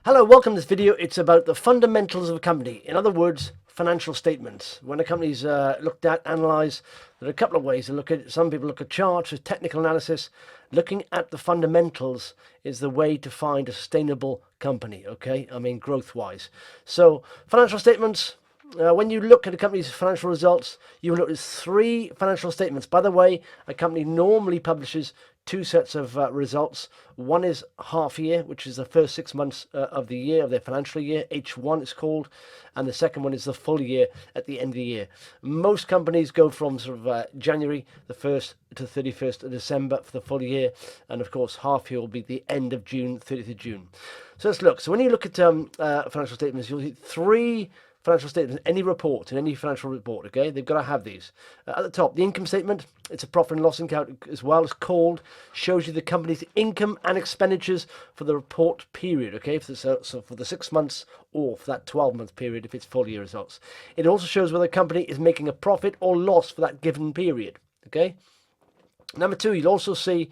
Hello, welcome to this video. It's about the fundamentals of a company. In other words, financial statements. When a company's looked at, analysed, there are a couple of ways to look at it. Some people look at charts, there's technical analysis. Looking at the fundamentals is the way to find a sustainable company, okay? I mean, growth-wise. So, financial statements. When you look at a company's financial results, you will notice three financial statements. By the way, a company normally publishes two sets of results. One is half year, which is the first 6 months of the year, of their financial year. H1 it's called. And the second one is the full year at the end of the year. Most companies go from sort of January the 1st to 31st of December for the full year. And of course, half year will be the end of June, 30th of June. So let's look. So when you look at financial statements, you'll see three financial statements, any report, in any financial report, okay? They've got to have these. At the top, the income statement, it's a profit and loss account as well. It's called, shows you the company's income and expenditures for the report period, okay? So for the 6 months or for that 12-month period if it's full year results. It also shows whether the company is making a profit or loss for that given period, okay? Number two, you'll also see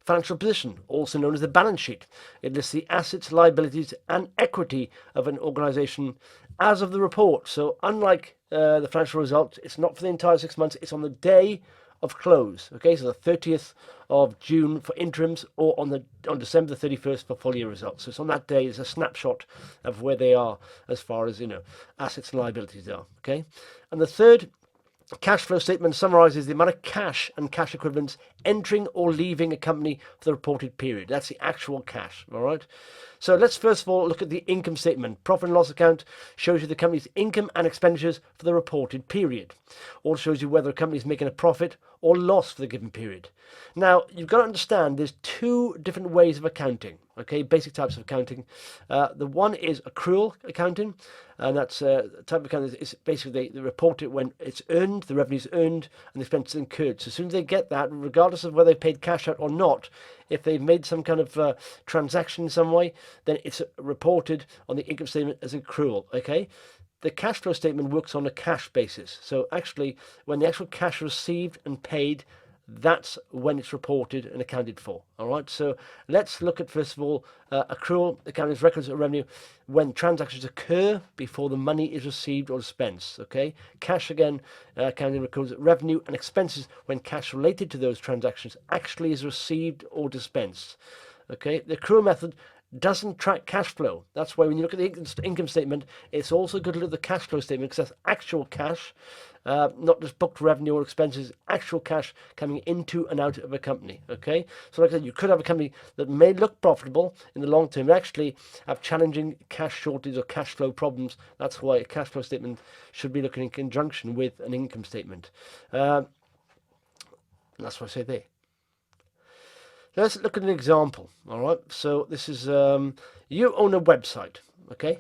financial position, also known as the balance sheet. It lists the assets, liabilities, and equity of an organisation as of the report. So unlike the financial results, it's not for the entire 6 months, it's on the day of close. Okay, so the 30th of June for interims, or on December the 31st for full year results. So it's on that day, it's a snapshot of where they are as far as, assets and liabilities are. Okay, and the third cash flow statement summarises the amount of cash and cash equivalents entering or leaving a company for the reported period. That's the actual cash, all right? So let's first of all look at the income statement. Profit and loss account shows you the company's income and expenditures for the reported period. Also shows you whether a company is making a profit or loss for the given period. Now, you've got to understand there's two different ways of accounting, okay? Basic types of accounting. The one is accrual accounting, and that's a type of accounting is basically they report it when it's earned, the revenue's earned, and the expenses incurred. So as soon as they get that, regardless of whether they paid cash out or not, if they've made some kind of transaction in some way, then it's reported on the income statement as accrual, okay? The cash flow statement works on a cash basis. So actually, when the actual cash is received and paid, that's when it's reported and accounted for. All right, so let's look at, first of all, accrual accounting records of revenue when transactions occur before the money is received or dispensed. Okay, cash again, accounting records revenue and expenses when cash related to those transactions actually is received or dispensed. Okay, the accrual method doesn't track cash flow. That's why when you look at the income statement, it's also good to look at the cash flow statement because that's actual cash, not just booked revenue or expenses, actual cash coming into and out of a company, okay? So like I said, you could have a company that may look profitable in the long term, but actually have challenging cash shortages or cash flow problems. That's why a cash flow statement should be looking in conjunction with an income statement. And that's what I say there. Let's look at an example, all right? So this is, you own a website, okay?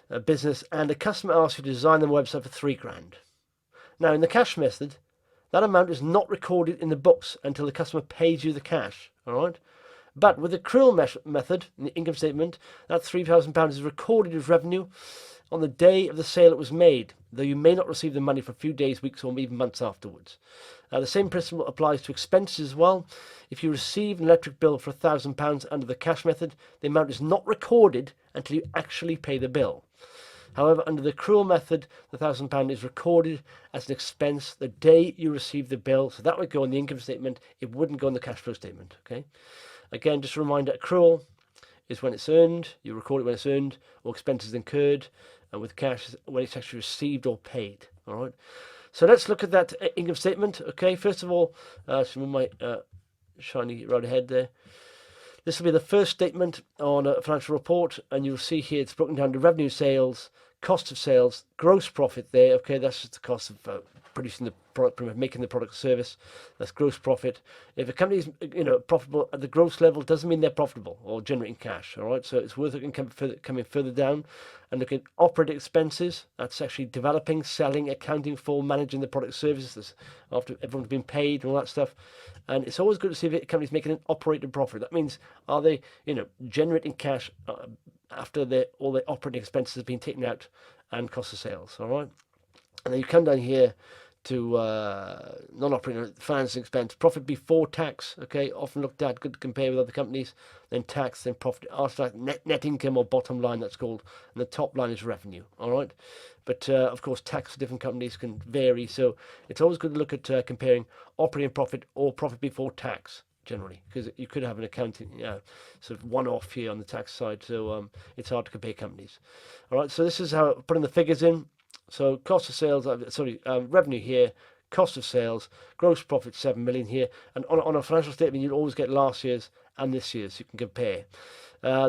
A business, and a customer asks you to design them a website for $3,000. Now, in the cash method, that amount is not recorded in the books until the customer pays you the cash, all right? But with the accrual method, in the income statement, that £3,000 is recorded as revenue on the day of the sale it was made, though you may not receive the money for a few days, weeks, or even months afterwards. The same principle applies to expenses as well. If you receive an electric bill for £1,000 under the cash method, the amount is not recorded until you actually pay the bill. However, under the accrual method, the £1,000 is recorded as an expense the day you receive the bill. So that would go on the income statement. It wouldn't go on the cash flow statement. Okay. Again, just a reminder, accrual is when it's earned. You record it when it's earned, or expenses incurred, and with cash, when it's actually received or paid. All right. So let's look at that income statement. Okay. First of all, some of my shiny right ahead there. This will be the first statement on a financial report, and you'll see here it's broken down to revenue, sales, cost of sales, gross profit there. Okay, that's just the cost of producing the product, making the product or service. That's gross profit. If a company is profitable at the gross level, doesn't mean they're profitable or generating cash. All right, so it's worth looking coming further down and looking at operating expenses. That's actually developing, selling, accounting for, managing the product services after everyone's been paid and all that stuff. And it's always good to see if a company's making an operating profit. That means, are they generating cash after all the operating expenses have been taken out and cost of sales. All right, and then you come down here to non-operating financing expense, profit before tax, okay, often looked at, good to compare with other companies, then tax, then profit after tax, net income or bottom line, that's called, and the top line is revenue, all right? But of course, tax for different companies can vary, so it's always good to look at comparing operating profit or profit before tax, generally, because you could have an accounting sort of one-off here on the tax side, so it's hard to compare companies. All right, so this is how putting the figures in. So cost of sales, revenue here, cost of sales, gross profit 7 million here, and on a financial statement you'll always get last year's and this year's, so you can compare.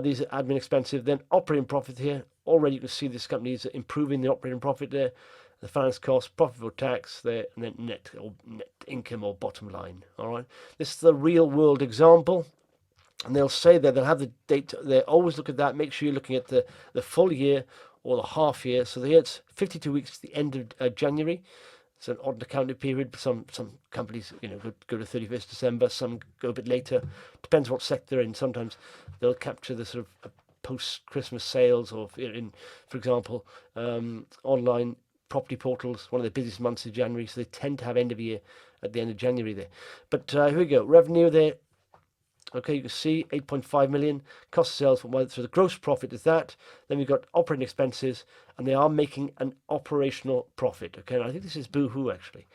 These are admin expensive. Then operating profit here, already you can see this company is improving the operating profit there, the finance cost, profit before tax there, and then net income or bottom line. All right, this is the real world example. And they'll say that they'll have the date. They always look at that. Make sure you're looking at the full year or the half year. So here it's 52 weeks to the end of January. It's an odd accounting period. Some companies go to 31st December. Some go a bit later. Depends what sector they're in. Sometimes they'll capture the sort of post Christmas sales, or for example, online property portals. One of the busiest months is January, so they tend to have end of year at the end of January there. But here we go. Revenue there. Okay, you can see 8.5 million cost of sales from so the gross profit is that. Then we've got operating expenses, and they are making an operational profit. Okay, and I think this is boohoo actually,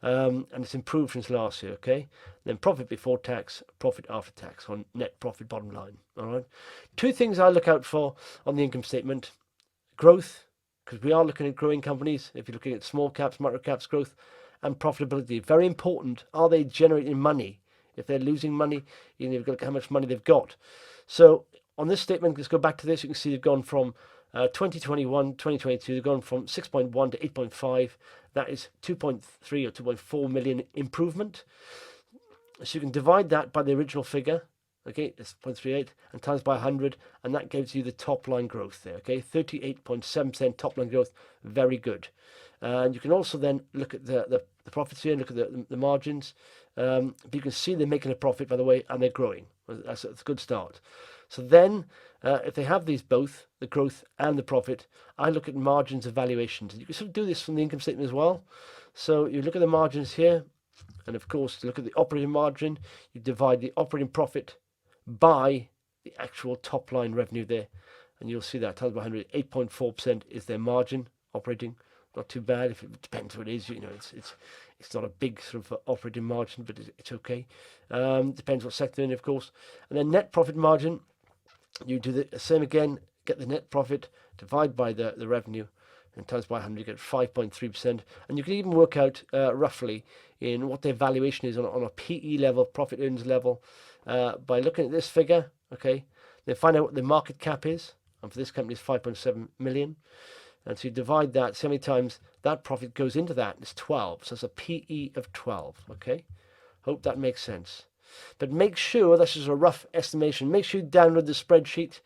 and it's improved since last year. Okay, then profit before tax, profit after tax on net profit bottom line. All right, two things I look out for on the income statement: growth, because we are looking at growing companies. If you're looking at small caps, micro caps, growth, and profitability, very important. Are they generating money? If they're losing money, you've got to look at how much money they've got. So on this statement, let's go back to this. You can see they've gone from 2021, 2022, they've gone from 6.1 to 8.5. That is 2.3 or 2.4 million improvement. So you can divide that by the original figure, okay, it's 0.38, and times by 100, and that gives you the top line growth there, okay, 38.7% top line growth, very good. And you can also then look at the profits here and look at the margins. But you can see they're making a profit, by the way, and they're growing. That's a good start. So then, if they have these both, the growth and the profit, I look at margins of valuations. And you can sort of do this from the income statement as well. So you look at the margins here, and of course, to look at the operating margin, you divide the operating profit by the actual top line revenue there. And you'll see that times by 100, 8.4% is their margin operating. Not too bad. If it depends what it is, it's not a big sort of operating margin, but it's okay. Depends what sector in, of course. And then net profit margin, you do the same again. Get the net profit, divide by the revenue, and times by 100, you get 5.3%. And you can even work out roughly in what their valuation is on a PE level, profit earnings level, by looking at this figure. Okay, then find out what the market cap is, and for this company is 5.7 million. And so you divide that, so many times that profit goes into that, it's 12. So it's a PE of 12, okay? Hope that makes sense. But make sure, this is a rough estimation, make sure you download the spreadsheet,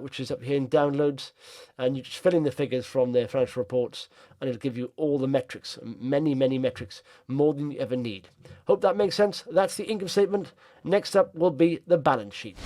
which is up here in downloads, and you just fill in the figures from their financial reports, and it'll give you all the metrics, many, many metrics, more than you ever need. Hope that makes sense. That's the income statement. Next up will be the balance sheet.